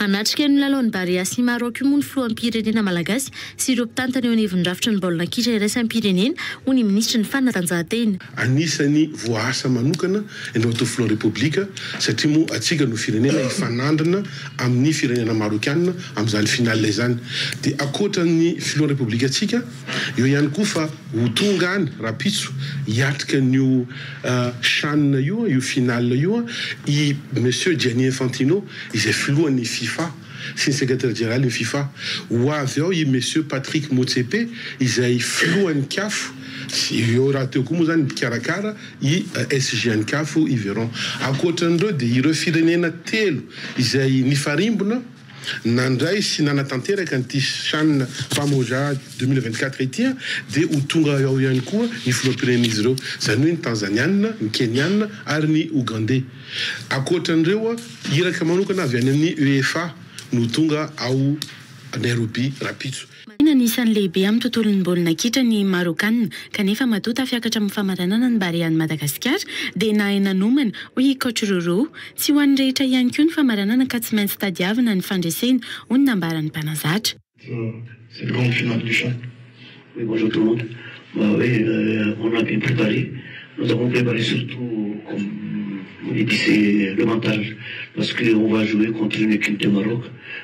Anatrika ny lalao ny Barea sy Maroc moa ny filoham-pirenena malagasy sy ireo mpitantana eo anivon-drafitra ny baolina kitra iraisam-pirenena ho ny ministra ny fanatanjahantena. Anisany voasa manokana eny ao filoha repoblika satria moa atsika no firenena ifanandrana amin'ny firenena marokianina amin'izany finale zany. Dia akoatran'ny filoha repoblika atsika eo ihany koa fa ho tonga any rapitso hiatrika n'io CHAN io finale io i monsieur Gianni Infantino izay filohan'ny FIFA sy ny secrétaire général ny FIFA ho avy ao i monsieur Patrick Motsepe izay filohan'ny CAF sy eo raha teo koa moa zany mikarakara i SG ny CAF i verront akoatran'ireo dia ireo firenena telo izay nifarimbona nandray sy nanatanteraka n'ity CHAN Pamoja 2024 ity dia ho tonga ao ihany koa ny filoham-pirenena izy ireo zany hoe ny Tanzaniana, ny Keniana ary ny Ougandais. Akoatran'ireo iraka manokana avy any amin'ny UEFA no tonga ao Nairobi rapitso. Anisan'ny lehibe amin'ny tontolon'ny baolina kitra ny Marokanina kanefa matoa fiakatra amin'ny famaranana ny Barea ny Madagasikara dia nanomana hoy coach Roro tsy ho an'ny rehetra ihany koa ny famaranana ka tsy maintsy tadiavina ny fandresena hoy ny nambaran'ny mpanazatra. C'est le grand final du CHAN. Oui, bonjour tout le monde. On a bien préparé. Nous avons préparé surtout, comme on dit, c'est le mental. Parce qu'on va jouer contre une équipe de Maroc.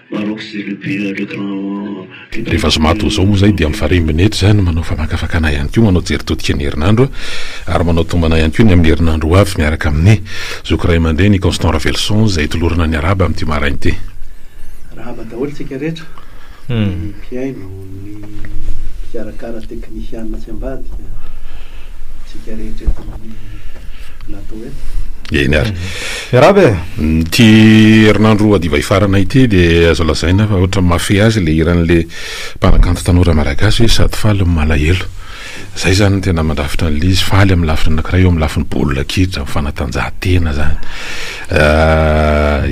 Maroc, c'est le grand... Rehefa somato zao moa zay dia mifarimbina eto zany manao famakafakana ihany koa manao jeritodika ny herinandro ary manao tombana ihany koa ny amin'ny herinandro ho avy miaraka amin'ny zokiray aman-dreny Constant Ravelson zay tolorana ny araba amin'ity marainy ity. Araba daholo tsika rehetra. Ny mpiaino, ny mpikarakara teknisianina sy ambady tsika rehetra eto amin'ny plateau eto. Eny ary. Rabe ty herinandro adiva ifarana ity dia azo lazaina fa ohatra mafy azy le iran'le mpanakanto tanora malagasy sady faly malahelo. Zay zany tena mandrafitra an'le izy faly amin'ny lafiny anankiray eo amin'ny lafiny baolina kitra fanatanjahantena zany.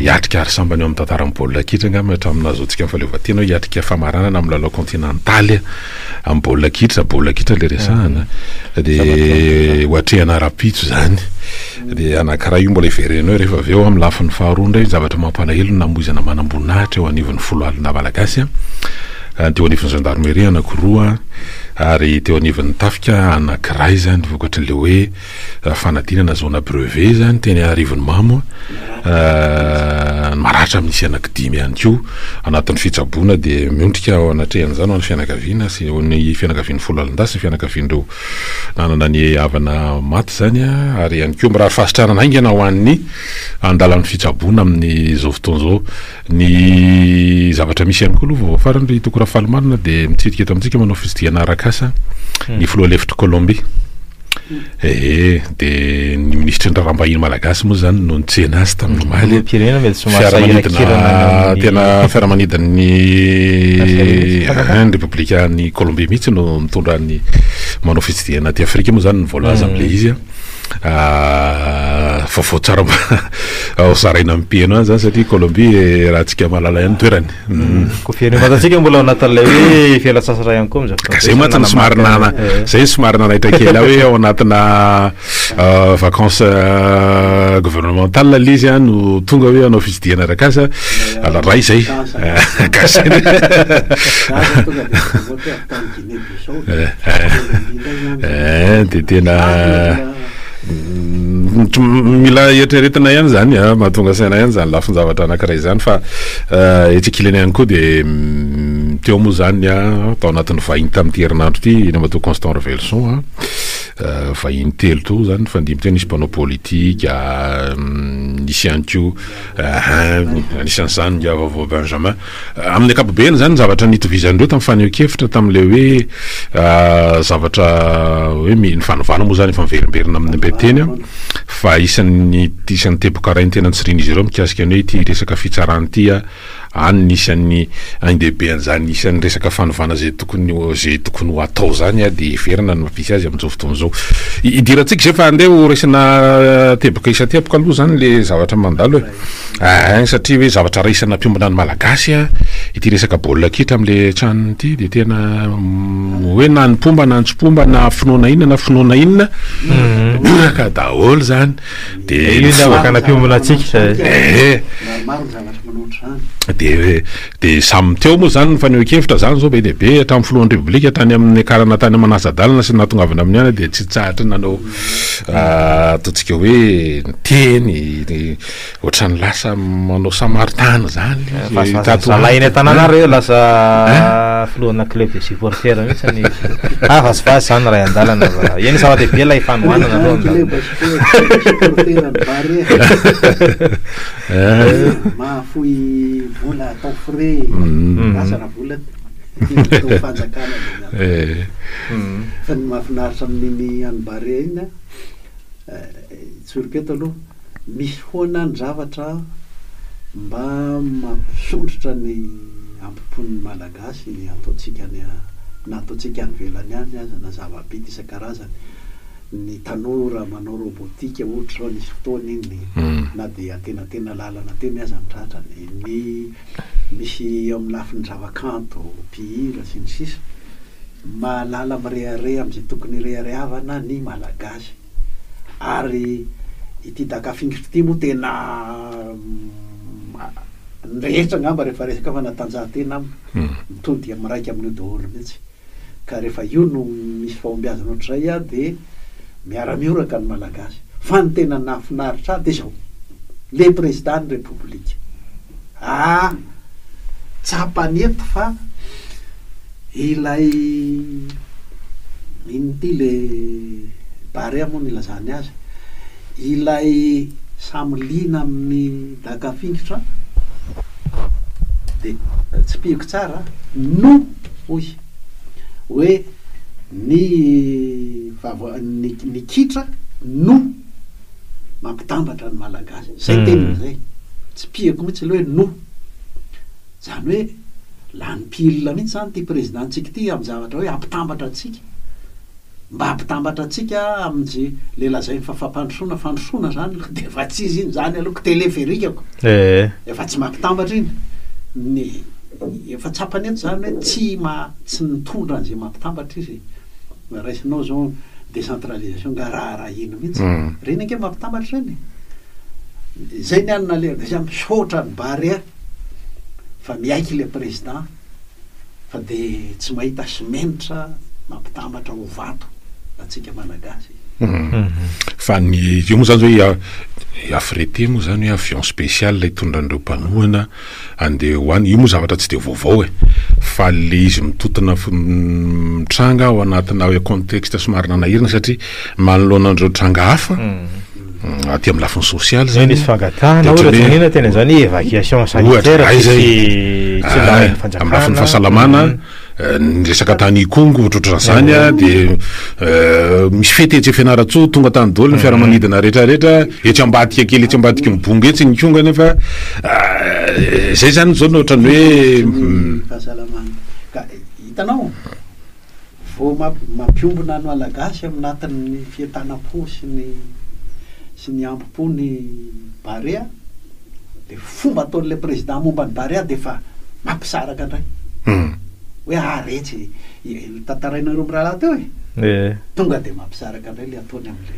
Hiatrika ary sambany eo amin'ny tantaran'ny baolina kitra angamba hatramin'ny azotsika amin'ny fahaleovantena hoe hiatrika famaranana amin'ny lalao kontinantaly amin'ny baolina kitra le resahana dia hoatrehana rapitso zany. Dia anankiray io mbola iverenao rehefa avy eo amin'ny lafiny faharoa indray zavatra mampalahelo namoizana manam-boninahitra eo anivon'ny folo alina malagasy teo anivon'ny gendarmerie anankiroa ary teo anivon'ny tafika anankiray zany vokatry le hoe fanadinana zona brevet zany teny arivon'ny mamo maratra misy anankidimy ihany koa anatin'ny fitsaboana dia miondrika ao anatrehan'izany ho an'ny fianakaviana sy ny fianakavian'ny folo alindasy ny fianakavian'ireo nanana ny havana maty zany ary ihany koa mirary fasitrarana aingana ho an'ny andalan'ny fitsaboana amin'ny zao fotoana zao ny zavatra misy ihany koa aloha farany tokora falimarina dia mitsidika eto amintsika manao fisidihana arakasa ny filoha lefitra Colombie. Dia ny ministra ny rarambahiny malagasy moa zany no nitsena azy tamin'ny maly tena fiaramanidin'ny repoblikan'ny Colombie mihitsy no mitondra ny manao fisidihana ty Afrika moa zany ny voalaza am'le izy fa vao tsara ao saraina mipeno any zany satria Colombie raha tsika malala ihany toerany. Ko firenena mbola anatin'ilay hoe fialan-tsasatra ihany koa zay matsiny somarina zay somarina nahitra kely hoe ao anatina vacances gouvernementale le izy no tonga hoe anao fisidihana arakasa ray zay dia tena mila eritreretina ihany zany mahatonga saina ihany zany lafiny zavatra anankiray zany fa etsikilany ihany koa dia teo moa zany tao anatin'ny vahiny tamin'ity herinandro ity iny matoa Constant Ravelson vahiny telo to zany fandimy teo nisy mpanao politika nisy ihany koa anisan'izany Vaovao Benjamin amin'ny ankapobeny zany zavatra nitovizan'ireo tamin'ny faneho-kevitra tamin'le hoe zavatra hoe mifanovana moa zany efa miverimberina amin'ny mbeteny fa isan'ny teboka-rainy tena nitsirina izy ireo mikasika ny hoe ity resaka fitsarany ity any isan'ny andehibe an'izany isan'ny resaka fanovana zay tokony ho atao zany dia verina ny mampisy azy amin'izao fotoana zao idirantsika zay fa andeha ho resana teboka isa-teboka aloha zany le zavatra mandalo satria hoe zavatra raisana mpiombona ny malagasy ity resaka baolina kitra amin'le tranony ity dia tena hoe na ny pomba na ntsopomba na finoana inona na finoana inona mioraka daholo zany dia io zavatra na mpiombona atsika de samy teo moa zany fanehoan-kevitra zany zao be dehibe hatramin'ny filohan'ny repoblika tany amin'ny akarana tany manasa-dalana sy natongavana amin'ny ana de tsy tsahatra nanao ataontsika hoe teny ohatrany lasa manao samaritana zany zalainy tanàna reo lasa filohana club de supporter mihitsy vazivazy zany ray andalana eny zava-dehibe lay fanohanana mahafoy vola atao frais asana vola fanjakana fa ny mahafinaritra amin'iny anybare iny tsoriketo aloha misy hoana ny zavatra mba mampisondrotra ny ampipon'ny malagasy ataontsika na ataontsika any velany any aza na zava-bity isan-karazany ny tanora manao robotika ohatra zao nisy fotoana iny na de atenatena lalana teny aza mitratrany ny misy amin'ny lafin'ny zavakanto mpihira sy ny sisa mahalala mirehare am'izay tokony reharehavana ny malagasy ary ity dakafingitry ty moa tena nrehetra ngamba rehefa resaka fanatanjahantena mitody miraiky amin'io daholo mihitsy ka rehefa io no misy fahombiazana ohatr'izay a de miara-mioraka ny malagasy fa ny tena nafinaritra de zao le président ny république tsapanety fa ilay inty le barea moa ny lazany azy ilay samylina amin'ny dakafingitra de tsy piko tsara no oy hoe ny kitra no mampitambatra ny malagasy zay teny zay tsy piako mihitsy le hoe no zany hoe lany pilina mihitsy zany ty présidentsika ty amy zavatra hoe ampitambatra atsika mba ampitambatra atsika am'zay le lazay fandrosoana zany de efa tsy izy iny zany alohako téléférikako efa tsy mampitambatra iny ny efa tsapany eto zany hoe tsy nitondra an'izay mampitambatra izy raisinao zao décentralisation nga raha ino mihitsy reny anke mampitambatra reny zay ny anina le zay misaotra ny barea fa miaiky le président fa de tsy mahita simenitra mampitambatra ho vato atsika malagasy fa ny io moa zany zao affrété moa zany hoe avion spécial hitondran'ireo mpanohana andeha ho any io moa zavatra tsy de vaovao fa le izy mitotona tranga ao anatina hoe contexte somary nanahirina satria manoloanan'ireo tranga hafa aty amin'ny lafiny social zany nisy fangatahana ohatrany tena zany évacuation sanitaire amin'ny lafiny fahasalamana ny resaka tany kongo ohatrohatran'izany de misy fety etsy fianaratso tonga tany dolo ny fiaramanidina rehetrarehetra etsy ambadika kely etsy ambadika mibonga etsy ny konga nefa zay zany zao no ohatrany hoe fahasalamana ka hitanao vo mampiombona ny malagasy aminatin'ny fientanam-po sy ny ampo-po ny barea de fomba ataon'le président momba ny barea de fa mampisaraka andray hoe retsy tantarainareo amy raha teo tonga de mampisaraka andray le ataony am'le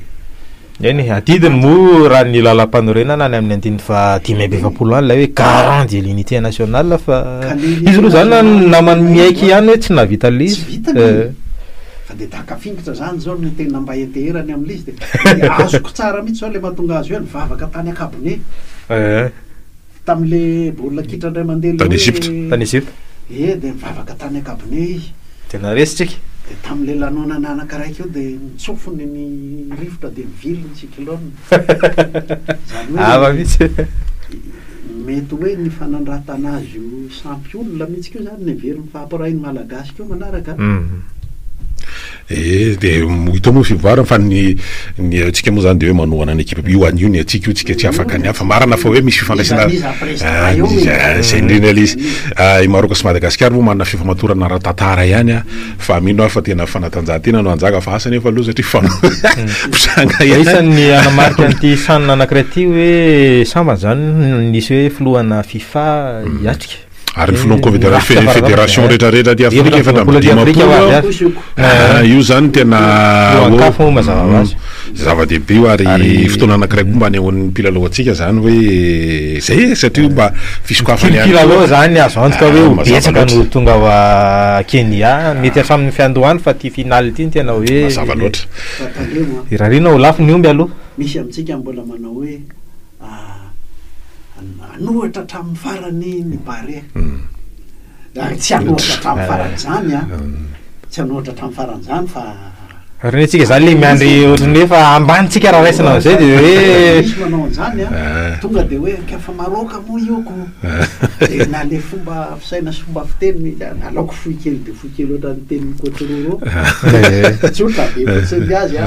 eny atidiny mo raha ny lalam-panorena nany amin'ny andiny fa 10 any lay hoe garant de l'unité nationale fa izy aloha zany namany miaiky ihany hoe tsy navita le izy fa de takafingitra zany zao ny tena mba eteherany am'le izy de azoko tsara mihitsy zao le mahatonga azy hoe nivavaka tany akabone tam'le baolina kitra ndray mandeha tany Egypte de mivavaka tany akabone izy tena resitsika de tam'le lanonana anakaraiky eo de mitsofony ny rivotra de miviliny cyclone ava mihitsy mety hoe ny fanandratana azy io sampy olona mihitsy keo zany ny very fahaporahiny malagasy keo manaraka de hita moa fivoarana fa ny atsika moa zany de hoe manohana ny ekipa io an'io ny atsika io tsika tsy afaka ny hafa marana fa hoe misy fifandraisana zay indrindra izy Maroc sy Madagascar moa manana fifamatorana ara-tantara ihany fa mino fa tena fanatanjahantena no anjaga fa asa nefa aloha satria pisanga isan'ny anamarika an'ity sanina anankiray ty hoe sambany zany nisy hoe filohana FIFA hiatrika ary ny filohan'ny fédération rehetrarehetra ty Afrika efa io zany tena zava-dehibe io ary fotoana anankiray koa mba anehoan'ny mpilalao atsika zany hoe zay satria mba fisokafany mpilalao zany azo antoka hoe betsaka no tonga wa Kenya mety hatramin'ny fiandohany fa ty finaly ty tena hoe mazava loatra irarina ho lafo ny omby aloha misy amintsika mbola manao hoe anohatra hatramin'ny farany ny bare tsy anohatra hatramin'ny farany zany tsy anohatra hatramin'ny farany zany fa reny atsika zany le miandry ohatrany hoe fa ambanitsika raha raisina zay de hoe misy manao an'izany tonga de hoe kafa maroka moa ioko de na le fomba fisaina sy fomba fiteny alaoko fohy kely de fohy kely ohatran'ny teny coach Roro tsy otra de potsiny azy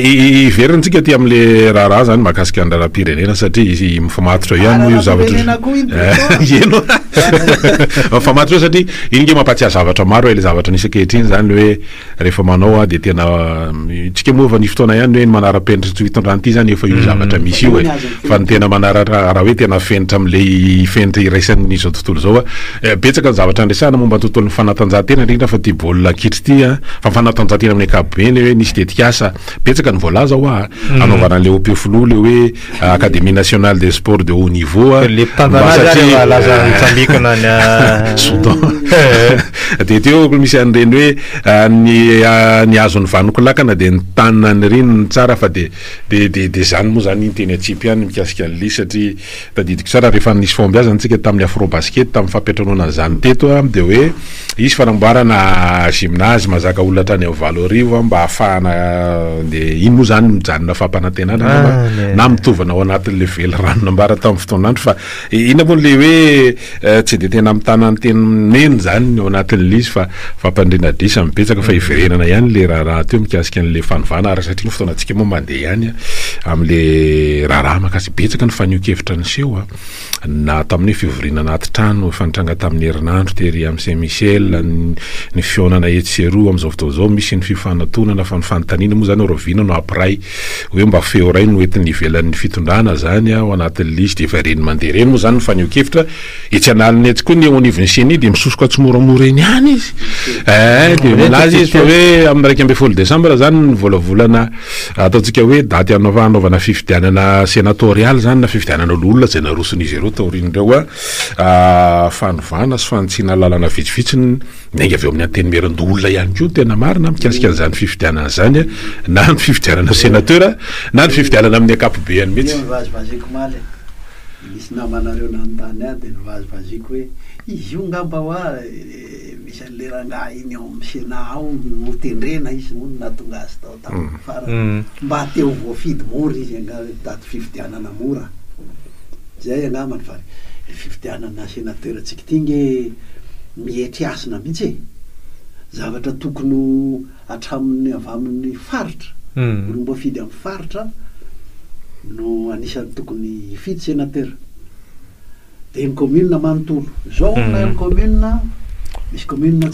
iverintsika ty am'le raharaha zany mahakasika ny raharam-pirenena satria izy mifamatotra ihany moa io zavatra eno mifamatotra satria iny nge mampatsiahy zavatra maro le zavatra nisy ankehitriny zany hoe rehefa manao de tena tsika moa ny fotoana ihany hoe manara-penitra tsy hitondrany ty zany efa io zavatra misy io fa ny tena manaraha hoe tena fenitra am'le fenitra iraisan'ny zao tontolo zao betsaka ny zavatra andresana momba tontolon'ny fanatanjahantena indrindra fa ty baolina kitra ty fa fanatanjahantena amin'ny ankapobeny hoe nisy tetikasa betsaka ny voalaza ho anaovana le OPFLO le hoe Académie nationale des sports de haut niveau le mpitandrelaza mitsambikana de teo misy an'ireny hoe ny azon'ny vanoko lakana de ny tanina ny riny tsara fa de zany moa zany teny atsipy ihany mikasika an'li satria tadidiko tsara rehefa nisy fombiazana antsika tamin'ny afrobasket tamin'ny fampiatranoana zany teto de hoe isy fanamboarana gymnase mazaka olona hatrany amin'ny Valorivo mba ahafahana de ino moa zany mijanona fampanantenana na mitovana ao anatin'le vely rano nambara tamin'ny fotoanandro fa ina moa le hoe tsy de tena mitana ny teny meny zany ao anatin'le izy fa fampandrina disa mibetsaka fa iverenana ihany le raharaha teo mikasika an'le fanovana ary satria ny fotoanantsika moa mandeha ihany am'le raharaha makasy betsaka ny fanio-kevitra ny seho na tamin'ny fivoriana anaty trano fanitranga tamin'ny herinandro tery amin'ny Saint Michel ny fionana etseroa am'izao fotoana zao misy ny fifanantonana fa ny fanontaniana moa zany oroviana no apiray hoe mba feo ray no entin'ny ivelan'ny fitondrana zany ao anatin'le izy de efa reny mandeha reny moa zany ny fanio-kevitra etsy analiny etsy koa ny onivony seny de misosoka tsy moramora eny ihany izy de milaza izy fa hoe amin'ny 1 Desambra zany ny volavolana ataontsika hoe daty anaovana fifidianana sénatorial zany na fifidianana olona zay naroson'izy ireo taorin'ireo fanovana sy fantsina lalana vitsivitsiny miainga avy eo amin'ny antenymerandolona ihany koa tena marina mikasika an'izany fifidianana zany na ny fifidianana sénateur na ny fifidianana amin'ny ankapobeny mihitsy nivazivaziko maly misy namanareo nanontany de nivazivaziko hoe izy io ngamba hoa misy an'le rangaha iny ao amin'ny Sena ao no tendrena izy moa natonga azy tao tamin'ny farany mba teo voafidy mora izy daty fifidianana mora zay angamany fa fifidianana sénateur atsika ty nge mietry asina mihitsy zavatra tokony hatramin'ny avy amin'ny faritra olo mba fidy amin'ny faritra no anisany tokony hifidy sénateur de ny commune manontolo zao na ny commune misy commune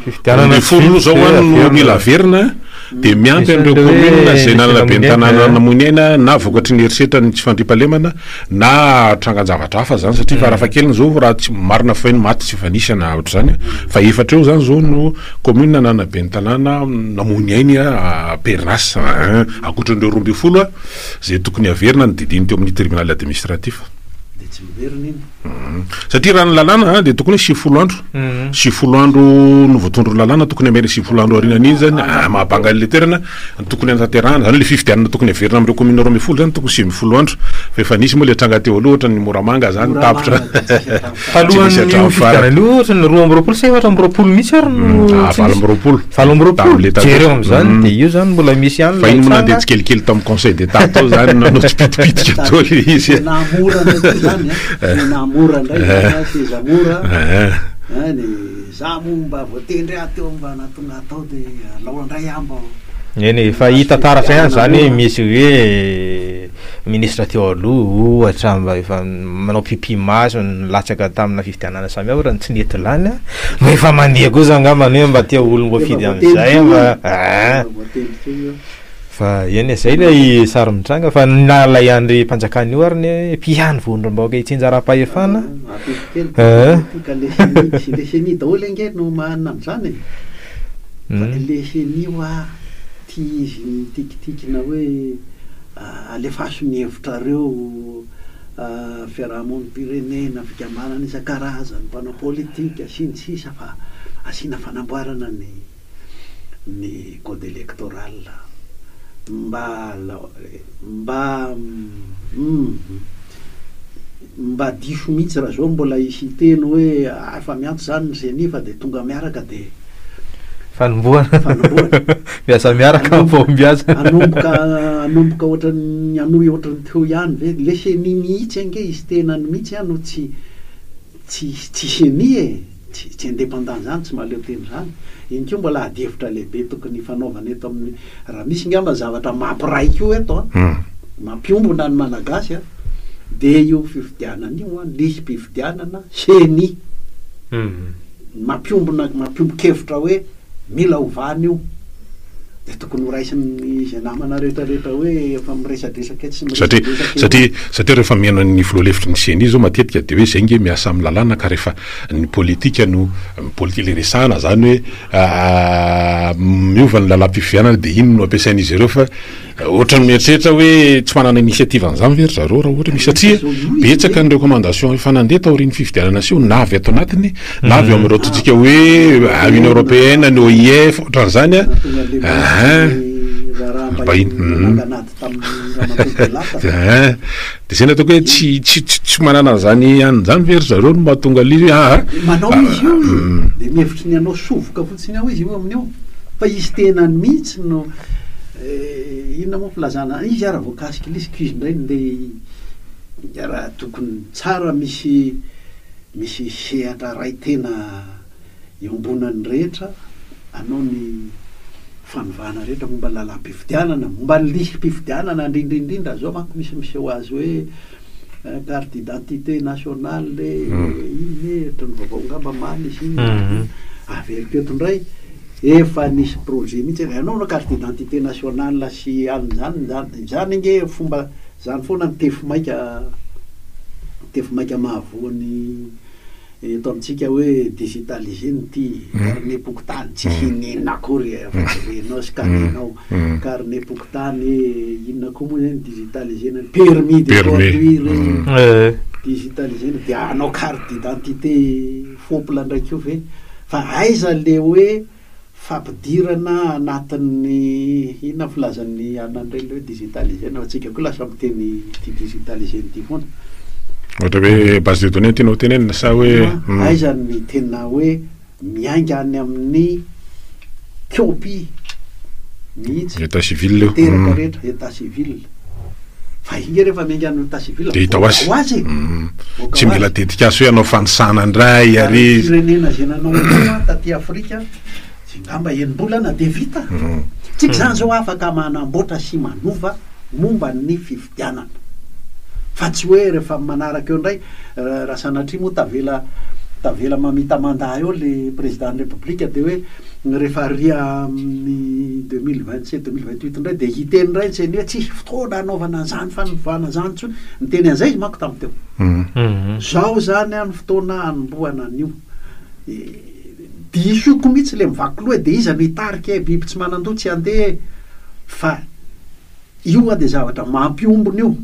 fifidianana folo zao no mila verina de miampy an'ireo commune zay nanana be ny tanàna namonena na vokatry ny eritreritra ny tsy fandrimpalemana na trangan-javatra hafa zany satria farafakeliny zao raha tsy marina fa iny maty tsy fanisana ohatra zany fa efatra eo zany zao no commune nanana be ny tanàna namony ainy pernas akoatran'ireo 12 zay tokony averina ny didiny teo amin'ny tribunal administratif tsy miverina iny satria raha ny lalàna de tokony 70 andro 70 andro no voatondro lalàna tokony amena 70 andro arinan'iny zany mahapanga le toerana tokony anaterahana zany le fifidianana tokony averina am'ireo commune 20 zany tokony 70 andro fa efa nisy moa le tranga teo aloha ohatra ny Moramanga zany tapitra falohany ohatra ny 20 say ohatra 20 mihitsy ary no 20 jereo am'zany de io zany mbola misy ihany fa iny moa nandeha tsy kelikely tamin'ny conseil d'état tao zany nanao tsy pitipitika tao izy namora ndray sy zamora ny zamo mba voatendry ateo mba natonga atao de alao andray amba eny fa hita taratra ihany zany misy hoe ministre teo aloha ohatra mba efa manao pipi maso latsaka tamina fifidianana samy hafa raha tsy nety lany ma efa mandeha koa za angambany hoe mba tia olo mba fidy am'izay mba fa eny zay lay sary mitranga fa nalay andry mpanjakany io ary ny pihany vondrom-baoka itsinjara-pahefana ka le seni daholo ange no manana an'izany fa le seni oa ty izy tikitikina hoe alefaso ny hevitrareo fiarahamon'ny pirenena fikamanana isan-karazany mpanao politika sinsisa fa asiana fanamboarana ny code électoral mba diso mihitsy raha zao mbola isy teny hoe fa mianto zany ny zeny fa de tonga miaraka de fanomboana miasa miaraka fombiasa anomboka ohatrany anoy ohatrany teo ihany ve le seni mihitsy ange izy tenany mihitsy ano tsy seni tsy indépendant zany tsy maleo teny zany iny keo mbola adihevitra lehibe tokony fanaovana eto amin'ny raha misy ngamba zavatra mampiraiky io eto mampiombona ny malagasy de io fifidianana io lisy mpifidianana seni mampiombo-kevitra hoe mila ovany io de tokony horaisiny zay namana rehetrarehetra hoe efa miresadresaka satria rehefa mihaino ny filoalefitry ny seni zao matetika de hoe zay nge miasa amin'ny lalàna ka rehefa ny politika no politika le resahana zany hoe miova ny lalam-pifidianana de iny no ampiasain'izy ireo fa ohatrany mieritreritra hoe tsy manana initiative an'izany very zareo raha ohatra misy satria betsaka ny recommandation efa nandeha taoriny fifidianana sy io na avy ato anatiny na avy amin'ireo totsika hoe union européenne ny OIF ohatran'izany de zay ny ataoko hoe tsy manana zany an'izany very zareo no mahatonga lizy manao izy io de mihevitry ny anao sovoka fotsiny ao izy io amin'io fa izy tenany mihitsy no inona moa filazana izy raha voakasiky lisy ndray de raha tokony tsara misy sehatra ray tena iombonany rehetra anao ny fanovana rehetra momba lalam-pifidianana momba lisy mpifidianana indrindraindrindra zao manko misy miseho azy hoe carte d'identité nationale iny ohatrany vaovao ngamba maly izy iny averiko eto ndray efa nisy projet mihitsy anao no carte d'identité nationale sy zany nge fomba zany foana ny tefo maika mahavoany eto amintsika hoe digitalisé nyty carnet pokotany tsy hinenina akory renao sy kaninao carnet pokotany inona koa moa zany digitalisé ny permis de conduire digitalisé de anao carte d'identité fopla ndraiky io ve fa aiza le hoe fampidirana anatin'ny inona filazan'ny anandreny le hoe digitalisé fa tsika koa lasa miteny ty digitalisé nyty foana ohatra hoe base de données tena ho tenenina sa hoe aiza ny tena hoe miainga any amin'ny copie mihitsy état civil teraka rehetra état civil fa inge rehefa miainga amin'ny état civil de hita ho azy tsy mila dedikaso hoe anao fanisana ndray ary firenena zay nanao taty Afrika tsy ngamba enim-bolana de vita tsika zany zao afaka manamboatra sy manova momba ny fifidianana fa tsy hoe rehefa manaraka eo ndray raha sanatria moa tavela mamita mandat eo le président de république de hoe rehefa ria amin'ny 2027-2028 ndray de hiteny ndray tseny hoe tsisy fotoana anaovana zany fanovana zany tsony nyteny an'izay izy manko tamy teo zao zany any fotoana anomboana an'io disoko mihitsy le mivaky loha de iza no hitarika biby tsy manandoha tsy andeha fa io de zavatra mampiombony io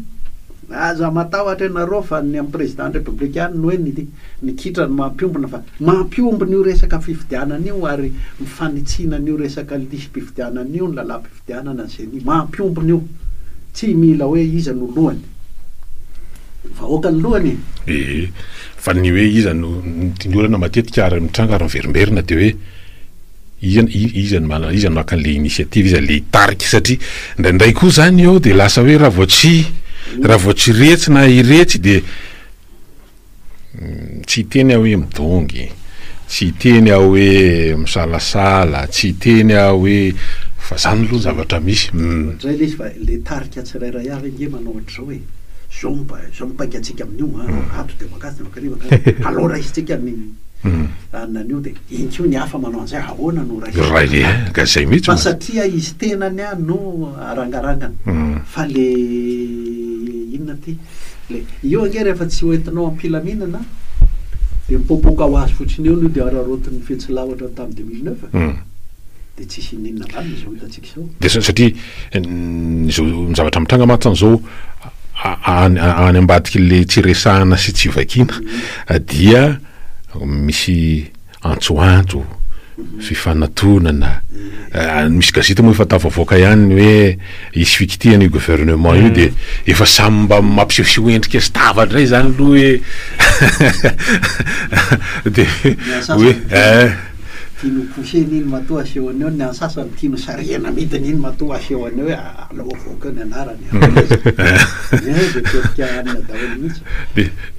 aza matahotra ianareo fa ny amin'ny président républicain no hoe nikitra ny mampiombona fa mampiombony io resaka fifidianana io ary mifanitsinana io resaka lisy mpifidianana io ny lalam-pifidianana zay mampiombony io tsy mila hoe iza no lohany vahoaka ny lohany fa ny hoe iza no tindorana matetika ary mitranga ary miverimberina de hoe iza no maka an'le initiative iza le hitarika satria ndraindray koa zany eo de lasa hoe raha vao tsy retsy na iretsy de tsy teny aho hoe midongy tsy teny aho hoe misalasala tsy teny aho hoe fa zany aloha zavatra misy zay le izy fa le tarika tsirairay avy nge manao ohatr'izao hoe zao mipaika atsika amin'io ato de makasy makariva alora izy tsika ny anan'io de inko ny hafa manao an'izay ahoana no ka zay mihitsy fa satria izy tenany a no arangarangana fa le inona ty le io ange rehefa tsy hoentinao ampilaminana de mipopoka ho azy fotsiny eo no de ararotiny fetsilawatra tamin'ny 2009 de tsisy ninona valina zao hitatsika zao de satria zao zavatra mitranga matsan'izao any ambadiky le tsy resahana sy tsy vakiana dia misy antsoantso fifanantonana misy gazety moa efa tafavoaka ihany hoe isy fikitiana io gouvernement io de efa samy mba mampisehoseho endrika stavatra ray zany aloha hoe de hoe tiano pousseny iny matoa asehony eo ny ansasany tiano sariana midiny iny matoa asehony hoe alao avoaka ny anarany de tetika anina daholo mihitsy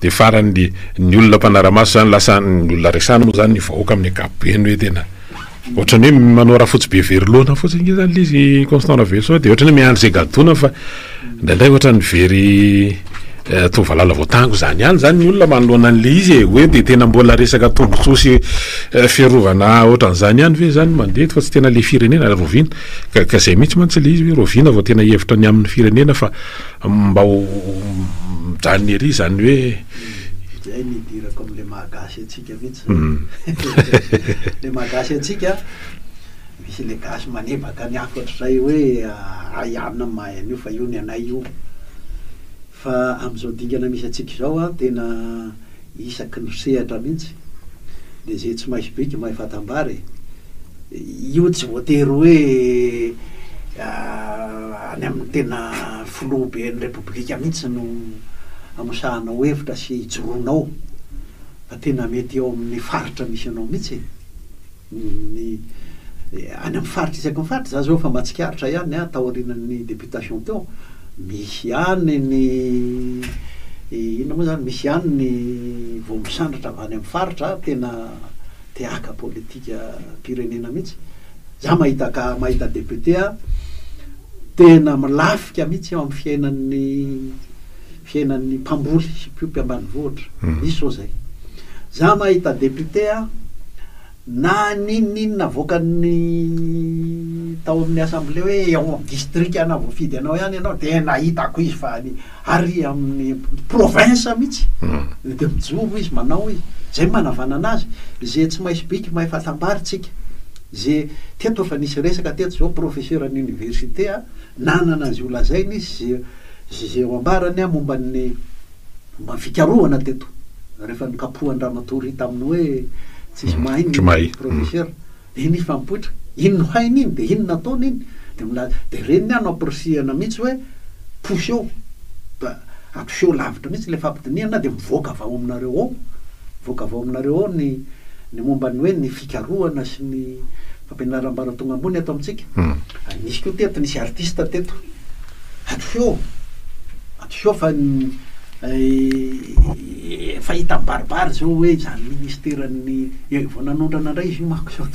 de farany ny olona mpanaramaso zany lasa ny olona resana moa zany ny vahoaka amin'ny ankapobeny hoe tena ohatrany hoe manao raha fotsy be veryloana fotsiny zany le izy Constant Ravelson de ohatrany hoe miandry zay gadona fa ndraindray ohatrany very tovalala voatango zany ihany zany ny olona manoloana an'le izy hoe de tena mbola resaka tombotsosy fiarovana ohatran'izany ihany ve zany mandeha fa tsy tena le firenena rovina ka zay mihitsy mantsy le izy hoe rovina vao tena hevitra ny amin'ny firenena fa mba mijanony ery zany hoe zay nidirako am'le mahagasy atsika mihitsy le mahagasy atsika misy le gasy manebaka ny afatra zay hoe aiana mahay an'io fa io ny anay io fa am'izao dingana misy atsika zao a tena isaky ny sehatra mihitsy de zay tsy maisy biky mahay fatambary io tsy voatery hoe any amin'ny tena filobe ny repoblika mihitsy no amosahanao hevitra sy hijoronao fa tena mety eo amin'ny faritra misy anao mihitsy ny any amin'ny faritra isaky ny faritra za zao fa matsikaritra ihany taorinan'ny députation teo misy any ny ina moa zany misy any ny vao misandratra avy any amin'ny faritra tena teaka politika pirenena mihitsy za mahita député tena milafika mihitsy eo amin'ny fiainan'ny mpamboly sy mpiompy ambanivohitra misy zao zay za mahita député na ninina voakan'ny tao amin'ny assemblée hoe eo amin'ny district ana voafidy anao ihany ianao de nahitako izy fa ary amin'ny province mihitsy de mijoro izy manao izy zay manavana anazy zay tsy maisy biky mahay fatambary tsika zay teto fa nisy resaka teto zao professeur any université nanana azy io lazainy izy zay ho ambarany momban'ny fikarohana teto rehefa nikapohan-dramatory taminy hoe tsisy mahay professeur de iny fampoitra ino hainy iny de ino nataony iny de reniny ano ampirisiana mihitsy hoe poseo ampiseho lavitra mihitsy le fampidiniana de mivoaka avao aminareo ao ny mombany hoe ny fikarohana sy ny fampianaram-baratonga ambony ato amitsika nisy ko teto nisy artiste teto atoseo fa fahita baribary zao hoe zany ministeran'ny vao nanondrana ndray izy io mako zao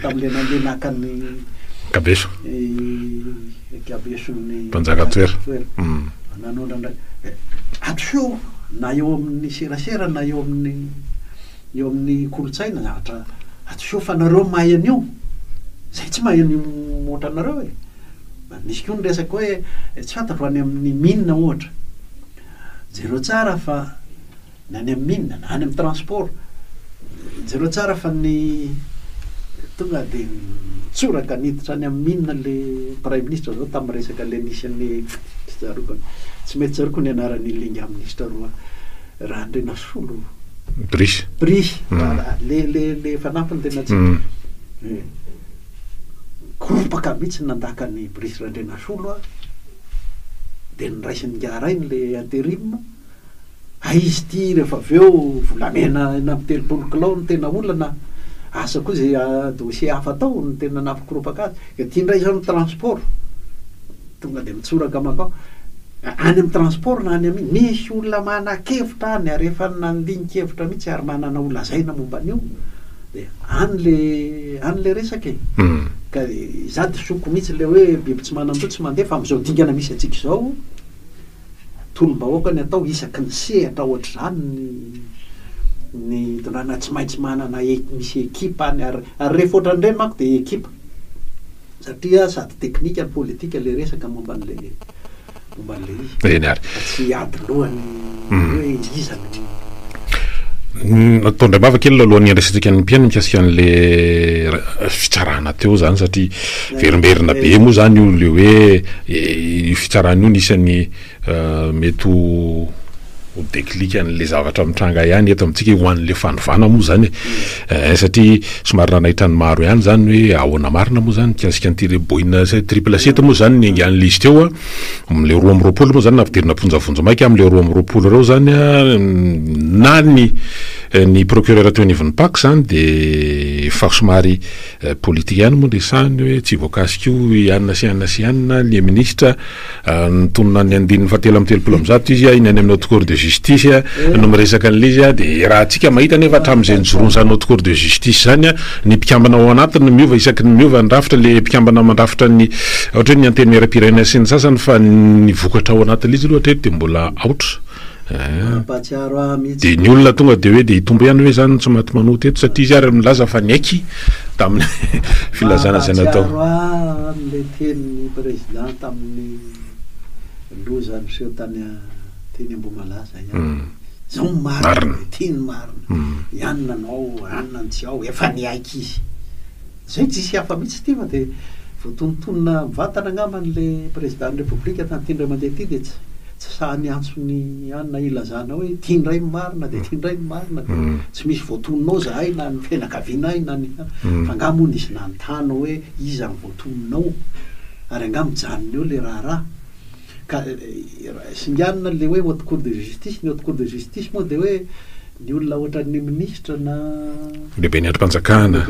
tam'le nandenakany kabeso kabeson'ny mpanjakatoera nanondrandray atoseo na eo amin'ny serasera na eo amin'ny kolotsaina zavatra atoseo fa nareo mahay an'io zay tsy mahay an'io ohatra anareo nisy ko ny resaka hoe tsy fantatro any amin'ny mine ohatra zero tsara fa nany amin'ny mine na any amin'ny transport zero tsara fa ny tonga de tsoraka niditra any amin'ny mine le prime ministre zao tamin'ny resaka le nisy any tsy mety tsaroko ny anaran'ny linga ministre roa raha ndrena solo Brice le fanampiny tena tsy koropaka mihitsy nandaka ny Brice Randrena Solo de niraisiny ngarainy le intérim izy ty rehefa aveo volamena na telopolo kilao ny tena olana asa koa zay dossier hafa tao ny tena nampikoropaka azy ty ndray zao ny transport tonga de mitsoraka makao any amin'ny transport na any amin'ny misy olona manan-kevitra any rehefa nandinikevitra mihitsy ary manana olazaina momba an'io de anyle resaka ka za de soko mihitsy le hoe biby tsy manam-po tsy mandeha fa am'izao dingana misy atsika zao tolom-bahoaka ny atao isaky ny sehatra ohatra zany ny donana tsy maintsy manana misy ekipa any ary rehefa ohatran'ireny manko de ekipa satria sady teknika ny politika le resaka momban'le izy eny ary tsy ady lohany hoe izany ataondray mava kely alohan'ny andraisantsika ny mpiaino mikasika an'le fitsarana teo zany satria verimberina be moa zany io le hoe fitsarana io nisany mety ho déclique an'le zavatra mitranga ihany eto amintsika ho an'le fanovana moa zany satria somary nanahitrany maro ihany zany hoe ahoana marina moa zany mikasika an'ty boina triple sept moa zany niangan'le izy teo am'le 2 moa zany nafidirina ponjavonjo maika am'le 2 reo zany na ny procureur teo anivon'ny pak zany de fa somary politika ihany moa resahany hoe tsy voakasika io ianina sy ianina le ministre nitonona ny andininy fatelo am'y telopolo am'zato izy iny any amin'ny haute cour de justice no miresaka an'le izy de raha tsika mahita nefa hatramin'izay nijoron'izany haute cour de justice zany ny mpikambana ao anatiny miova isaky ny miova ny rafitra le mpikambana mandrafitra ny ohatra hoe ny anteny miara-pirenena sy ny sasany fa ny vokatra ao anatin'le izy aloha hatreto de mbola aotra de ny olona tonga de hoe de hitombo ihany hoe zany tsy maty manoty eto satria izy ary milaza fa niaiky tamin'ny filazana zay natao le tenyny président tamin'ny lozany seho tany Ambomalaza zao marina tiany marina ianina anao anina ny tsy ao efa niaiky izy zay tsisy hafa mihitsy ty fa de voatonontonona mivantana angaman'le président ny république tany tiandray mandeha ty de tsy sahany antsony anina ilazana hoe tiandray marina de tiandray marina de tsy misy voatononao zahay na ny fianakavianay na ny fa angamony izy nanontany hoe iza ny voatononao ary angamijanony eo le raharaha ka singanina le hoe haute cour de justice ny haute cour de justice moa de hoe ny olona ohatran'ny ministre na lehibe ny androm-panjakana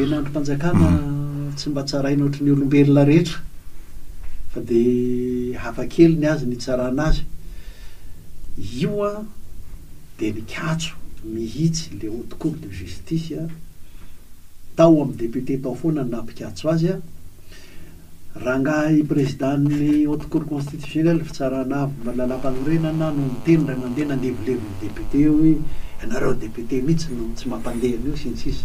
tsy mba tsaraina ohatran'ny olombelona rehetra fa de hafa kely ny azy ny tsarana azy io de nikatso mihitsy le haute cour de justice tao amin'ny député tao foana nampikatso azy rangahy présidentny haute cour constitutionnelle fitsarana avy malala-panorenana no miteny ray mandeha nandevileviny député hoe ianareo député mihitsy no tsy mampandehana io sinsisy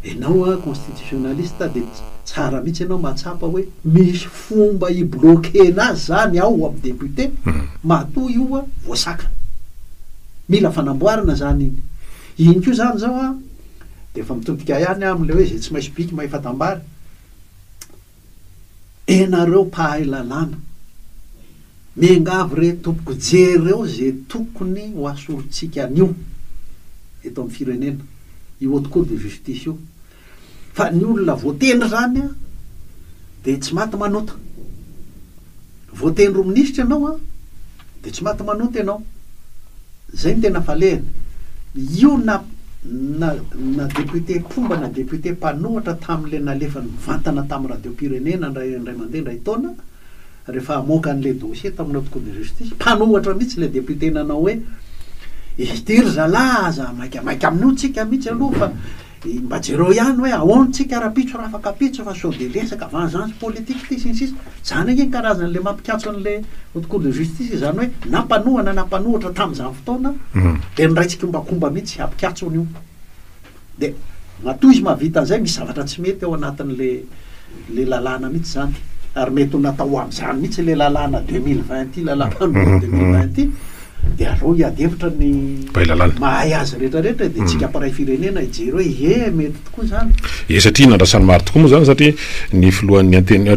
enao constitutionnaliste de tsara mihitsy ianao mahatsapa hoe misy fomba ibloquena azy zany ao amin'ny député matoa io voasaka mila fanamboarana zany iny ko zany zao de efa mitodika ihany am'le hoe zay tsy maintsy biky mahefatambary enareo pahay lalàna miangavy re tompoko jereo zay tokony ho asorontsika an'io eto amin'ny firenena io haute cour de justice io fa ny olona voatendry zany de tsy maty manota voatendry ministra ianao de tsy maty manota ianao zay ny tena falehany io na député pomba na député mpanohatra tam'le nalefany mivantana tamin'ny radio-pirenena ndray mandeha ndray taona rehefa amoaka an'le dossier tamin'ny haute cour de justice mpanohatra mihitsy le député nanao hoe izy tiry zalaza maika amin'io tsika mihitsy aloha fa mba jereo ihany hoe ahoantsika raha-pitso raha afaka pitso fa sao de lesaka vanzance politique ty sinsisy zany ake karazan'le mampikatso an'le haute cour de justice zany hoe nampanohatra tamin'izany fotoana de niraitsika ombakomba mihitsy ampikatsony io de matoa izy mahavita an'izay misy zavatra tsy mety ao anatin'le lalàna mihitsy zany ary mety ho natao am'izany mihitsy le lalàna 2020 lalam-panohana 2020 de aleo iadevitra ny mahay azy rehetrarehetra de tsika mparay firenena ijery hoe mety tokoa zany satria nandrasany maro tokoa moa zany satria ny filohan'ny anteny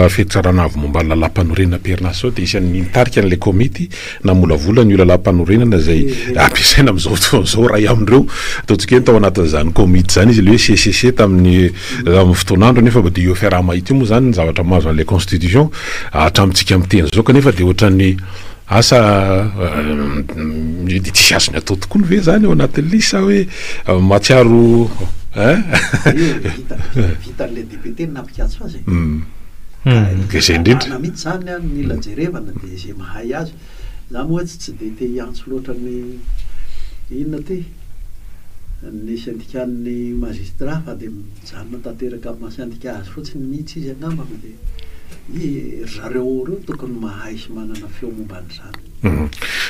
fetsarana avy momba lalam-panorenana perinasy sao de isan'ny nitarika an'le komity namolavolany io lalam-panorenana zay ampiasaina am'izao fotoan'izao ray amindreo ataontsika hoe tao anatin'izany komity zany izy le hoe CCC tamin'ny fotoan'andro nefa mba de io fiaraha-mahita io moa zany ny zavatra mahazo an'le constitution hatramintsika am'teny zao kanefa de ohatran'ny asa tsisy azony atao tokoa ny ve zany ao anatin'le sa hoe matsiaro vitan'le député nampikatso azy zay indrindra mihitsy zany mila jerevana de zay mahay azy za moa tsy de te hiantso loatra ny inona ty ny syndican'ny magistrat fa de mijanona tanteraka amin'ny syndicat azy fotsiny mihitsy izy angamba de zareo reo tokony mahay sy manana feo momban'izany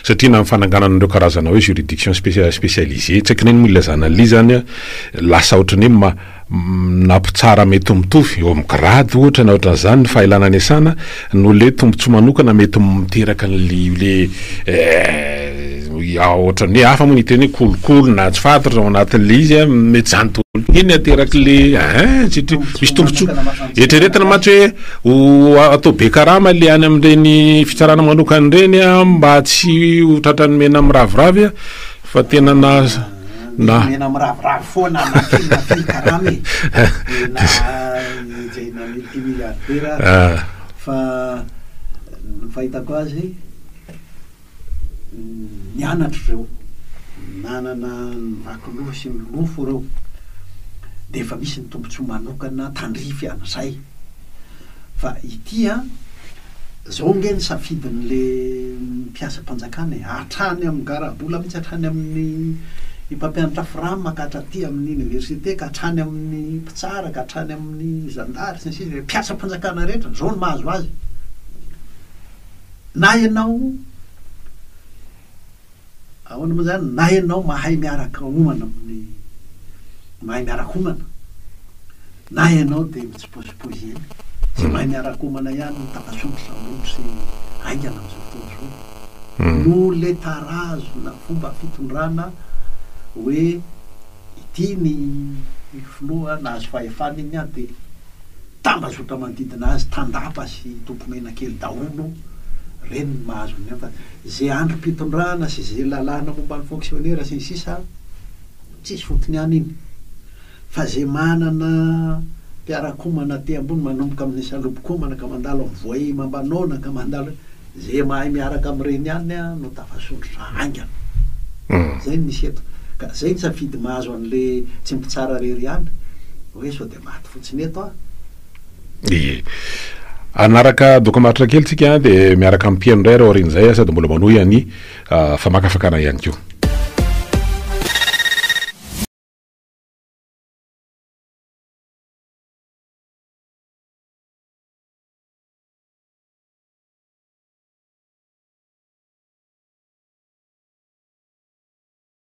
satria na mifanangananareo karazana hoe juridiction spécialisé tsy haiko neny milazana li zany a lasa ohatrany hoe nampitsara mety mitovy eo amin'ny grady ohatra na ohatran'izany ny fahailana ny asana no le tombontsoa manokana mety miteraka le ohatrany hoe hafa moa ny teny hoe kolokolo na tsy fantatra ao anatin'le izy a mety zany tolo iny ateraky le misy tombontsoa eritreretina matsy hoe atao be karama le any amin'ireny fitsarana manokany reny a mba tsy ho tratrany mena amin'ny raviravy a fa tena mena miraviravy foana nafily karamy na jena multimilliardaire fa fahitako azy mianatra reo nanana vakoloha sy ny lofo reo de efa misy ny tombontsoa manokana tandrify an'izay fa itya zao nge ny safidin'le mpiasa mpanjakana hatrany amin'ny garabola mihitsy hatrany amin'ny mpampianatra frame ka hatraty amin'ny université ka hatrany amin'ny mpitsara ka hatrany amin'ny zandary sy ny sisa mpiasa mpanjakana rehetra zao ny mahazo azy na ianao ahoana moa zany na ianao mahay miaraka homana amin'ny mahay miaraka homana na ianao de mitsiposipozy eny sy mahay miaraka homana ihany ny tapasotry samotry sy aingana am'izao fotoana zao no le tarazo na fomba fitondrana hoe ity ny filoha na azo fahefana iny a de tambazotra manodidina azy tandapa sy tompomena kely daholo reny ny mahazo ny fa zay andro mpitondrana sy zay lalàna momba ny fonctionnaire sy ny sisa tsisy fotony any iny fa zay manana mpiarakomana te ambony manomboka amin'ny salobokomana ka mandalo amin'ny voay mambanona ka mandalo zay mahay miaraka amin'ireny ihany a no tafasondrotra aingana zay ny misy eto ka zay ny safidy mahazo an'le tsy mpitsara rery ihany hoe sao de maty fotsiny eto a anaraka dokomaritra kely tsika de miaraka amin'ny mpieno ndray raha orin'izay sady mbola manohy any famakafakana ihany keo